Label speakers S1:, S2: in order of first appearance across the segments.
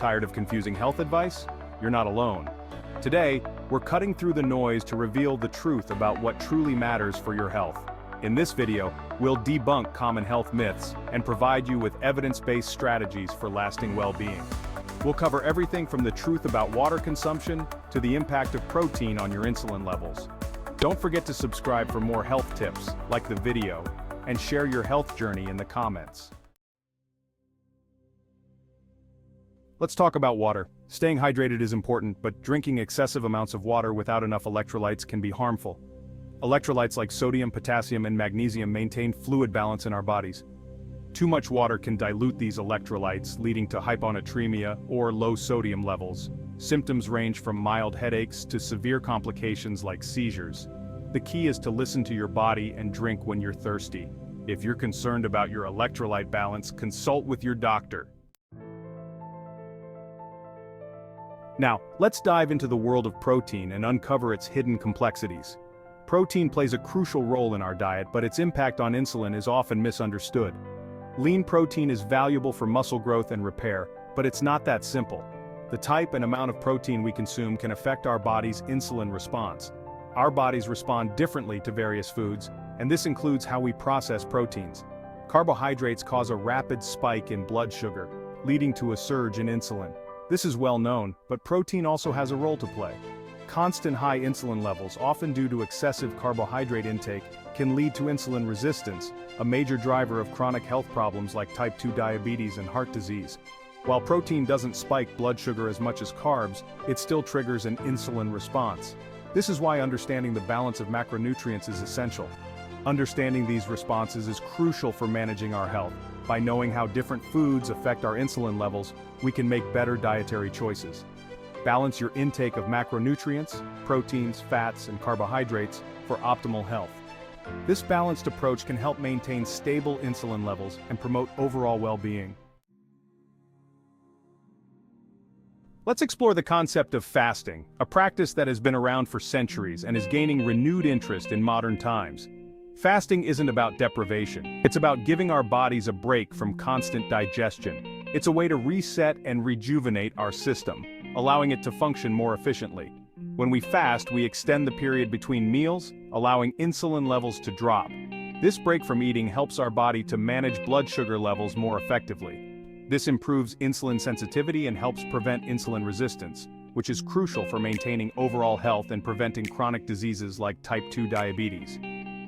S1: Tired of confusing health advice? You're not alone. Today, we're cutting through the noise to reveal the truth about what truly matters for your health. In this video, we'll debunk common health myths and provide you with evidence-based strategies for lasting well-being. We'll cover everything from the truth about water consumption to the impact of protein on your insulin levels. Don't forget to subscribe for more health tips, like the video, and share your health journey in the comments. Let's talk about water. Staying hydrated is important, but drinking excessive amounts of water without enough electrolytes can be harmful. Electrolytes like sodium, potassium, and magnesium maintain fluid balance in our bodies. Too much water can dilute these electrolytes, leading to hyponatremia or low sodium levels. Symptoms range from mild headaches to severe complications like seizures. The key is to listen to your body and drink when you're thirsty. If you're concerned about your electrolyte balance, consult with your doctor. Now, let's dive into the world of protein and uncover its hidden complexities. Protein plays a crucial role in our diet, but its impact on insulin is often misunderstood. Lean protein is valuable for muscle growth and repair, but it's not that simple. The type and amount of protein we consume can affect our body's insulin response. Our bodies respond differently to various foods, and this includes how we process proteins. Carbohydrates cause a rapid spike in blood sugar, leading to a surge in insulin. This is well known, but protein also has a role to play. Constant high insulin levels, often due to excessive carbohydrate intake, can lead to insulin resistance, a major driver of chronic health problems like type 2 diabetes and heart disease. While protein doesn't spike blood sugar as much as carbs, it still triggers an insulin response. This is why understanding the balance of macronutrients is essential. Understanding these responses is crucial for managing our health. By knowing how different foods affect our insulin levels, we can make better dietary choices. Balance your intake of macronutrients, proteins, fats, and carbohydrates for optimal health. This balanced approach can help maintain stable insulin levels and promote overall well-being. Let's explore the concept of fasting, a practice that has been around for centuries and is gaining renewed interest in modern times. Fasting isn't about deprivation. It's about giving our bodies a break from constant digestion. It's a way to reset and rejuvenate our system, allowing it to function more efficiently. When we fast, we extend the period between meals, allowing insulin levels to drop. This break from eating helps our body to manage blood sugar levels more effectively. This improves insulin sensitivity and helps prevent insulin resistance, which is crucial for maintaining overall health and preventing chronic diseases like type 2 diabetes.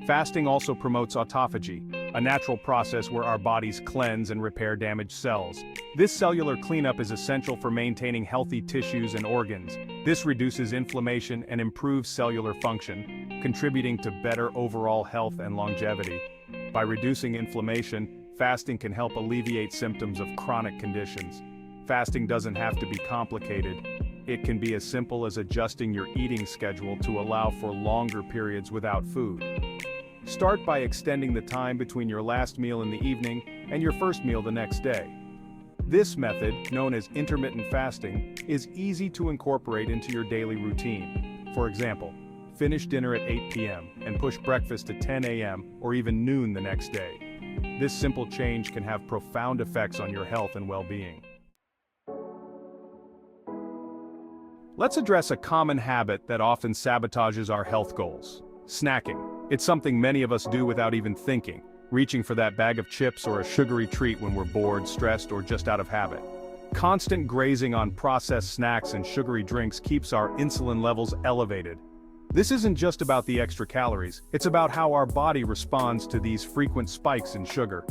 S1: Fasting also promotes autophagy, a natural process where our bodies cleanse and repair damaged cells. This cellular cleanup is essential for maintaining healthy tissues and organs. This reduces inflammation and improves cellular function, contributing to better overall health and longevity. By reducing inflammation, fasting can help alleviate symptoms of chronic conditions. Fasting doesn't have to be complicated. It can be as simple as adjusting your eating schedule to allow for longer periods without food. Start by extending the time between your last meal in the evening and your first meal the next day. This method, known as intermittent fasting, is easy to incorporate into your daily routine. For example, finish dinner at 8 p.m. and push breakfast to 10 a.m. or even noon the next day. This simple change can have profound effects on your health and well-being. Let's address a common habit that often sabotages our health goals: snacking. It's something many of us do without even thinking, reaching for that bag of chips or a sugary treat when we're bored, stressed, or just out of habit. Constant grazing on processed snacks and sugary drinks keeps our insulin levels elevated. This isn't just about the extra calories, it's about how our body responds to these frequent spikes in sugar.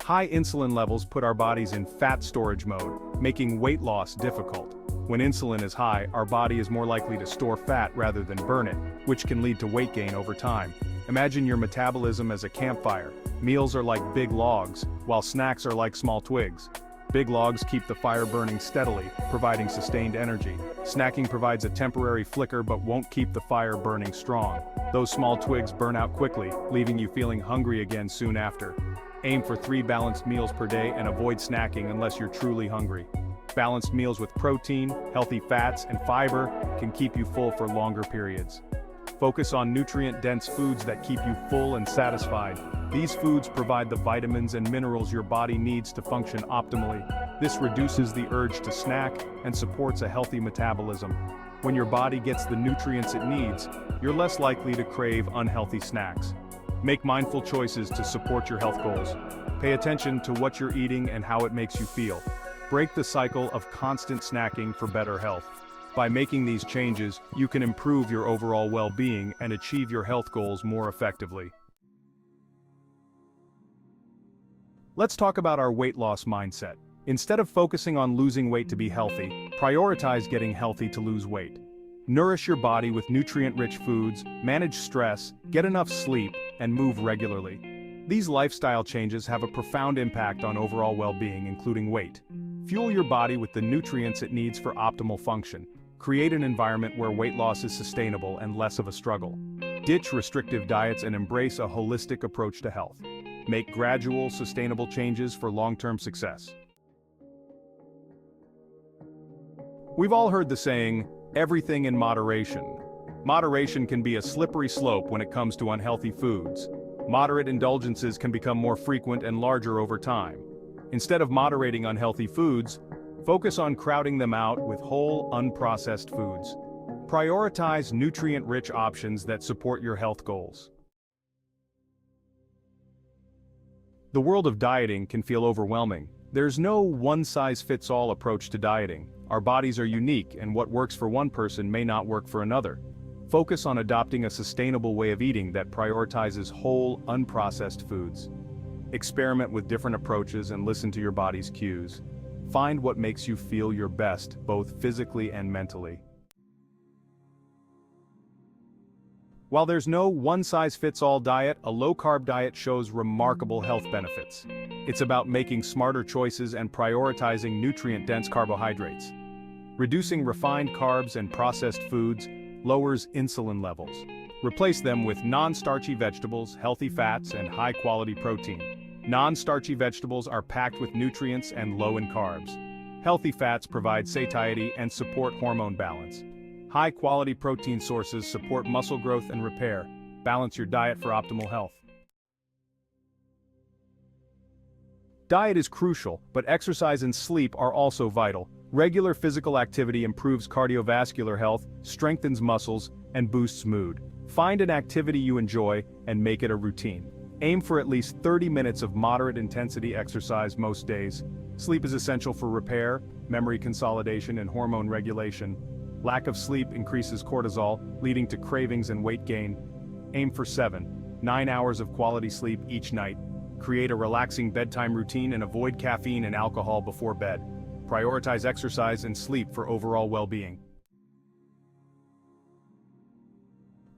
S1: High insulin levels put our bodies in fat storage mode, making weight loss difficult. When insulin is high, our body is more likely to store fat rather than burn it, which can lead to weight gain over time. Imagine your metabolism as a campfire. Meals are like big logs, while snacks are like small twigs. Big logs keep the fire burning steadily, providing sustained energy. Snacking provides a temporary flicker but won't keep the fire burning strong. Those small twigs burn out quickly, leaving you feeling hungry again soon after. Aim for 3 balanced meals per day and avoid snacking unless you're truly hungry. Balanced meals with protein, healthy fats, and fiber can keep you full for longer periods. Focus on nutrient-dense foods that keep you full and satisfied. These foods provide the vitamins and minerals your body needs to function optimally. This reduces the urge to snack and supports a healthy metabolism. When your body gets the nutrients it needs, you're less likely to crave unhealthy snacks. Make mindful choices to support your health goals. Pay attention to what you're eating and how it makes you feel. Break the cycle of constant snacking for better health. By making these changes, you can improve your overall well-being and achieve your health goals more effectively. Let's talk about our weight loss mindset. Instead of focusing on losing weight to be healthy, prioritize getting healthy to lose weight. Nourish your body with nutrient-rich foods, manage stress, get enough sleep, and move regularly. These lifestyle changes have a profound impact on overall well-being, including weight. Fuel your body with the nutrients it needs for optimal function. Create an environment where weight loss is sustainable and less of a struggle. Ditch restrictive diets and embrace a holistic approach to health. Make gradual, sustainable changes for long-term success. We've all heard the saying, everything in moderation. Moderation can be a slippery slope when it comes to unhealthy foods. Moderate indulgences can become more frequent and larger over time. Instead of moderating unhealthy foods, focus on crowding them out with whole, unprocessed foods. Prioritize nutrient-rich options that support your health goals. The world of dieting can feel overwhelming. There's no one-size-fits-all approach to dieting. Our bodies are unique, and what works for one person may not work for another. Focus on adopting a sustainable way of eating that prioritizes whole, unprocessed foods. Experiment with different approaches and listen to your body's cues. Find what makes you feel your best, both physically and mentally. While there's no one-size-fits-all diet, a low-carb diet shows remarkable health benefits. It's about making smarter choices and prioritizing nutrient-dense carbohydrates. Reducing refined carbs and processed foods lowers insulin levels. Replace them with non-starchy vegetables, healthy fats, and high-quality protein. Non-starchy vegetables are packed with nutrients and low in carbs. Healthy fats provide satiety and support hormone balance. High-quality protein sources support muscle growth and repair. Balance your diet for optimal health. Diet is crucial, but exercise and sleep are also vital. Regular physical activity improves cardiovascular health, strengthens muscles, and boosts mood. Find an activity you enjoy and make it a routine. Aim for at least 30 minutes of moderate intensity exercise most days. Sleep is essential for repair, memory consolidation, and hormone regulation. Lack of sleep increases cortisol, leading to cravings and weight gain. Aim for 7-9 hours of quality sleep each night. Create a relaxing bedtime routine and avoid caffeine and alcohol before bed. Prioritize exercise and sleep for overall well-being.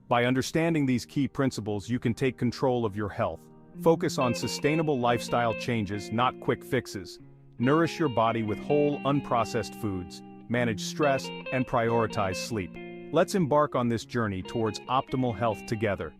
S1: By understanding these key principles, you can take control of your health. Focus on sustainable lifestyle changes, not quick fixes. Nourish your body with whole, unprocessed foods. Manage stress, and prioritize sleep. Let's embark on this journey towards optimal health together.